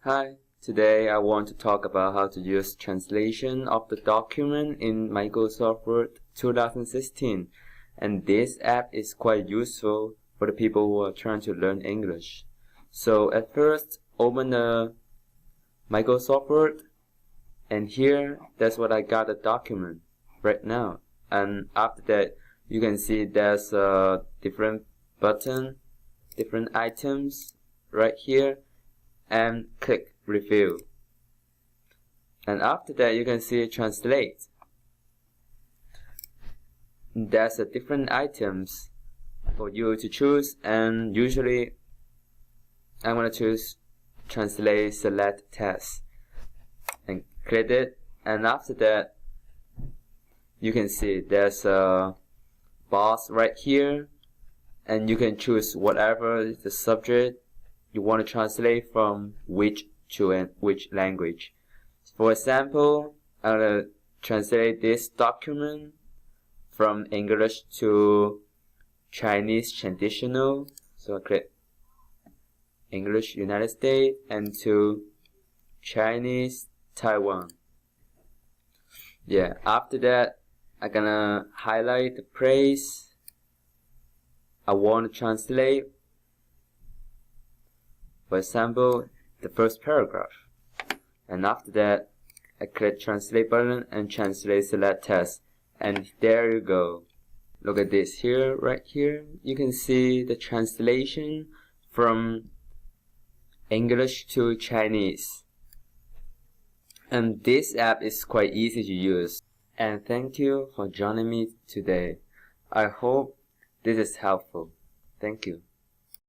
Hi, today I want to talk about how to use translation of the document in Microsoft Word 2016. And this app is quite useful for the people who are trying to learn English. So at first, open the Microsoft Word, and here, that's what I got the document right now. And after that, you can see there's a different button, different items right here, and click review. And after that, you can see translate. There's a different items for you to choose, and usually I'm gonna choose translate select test and click it. And after that, you can see there's a box right here, and you can choose whatever is the subject you want to translate from which to which language. For example, I'm going to translate this document from English to Chinese traditional. So I click English United States and to Chinese Taiwan. After that, I'm gonna highlight the place I want to translate. For example, the first paragraph. And after that, I click translate button and translate select text. And there you go. Look at this here, right here. You can see the translation from English to Chinese. And this app is quite easy to use. And thank you for joining me today. I hope this is helpful. Thank you.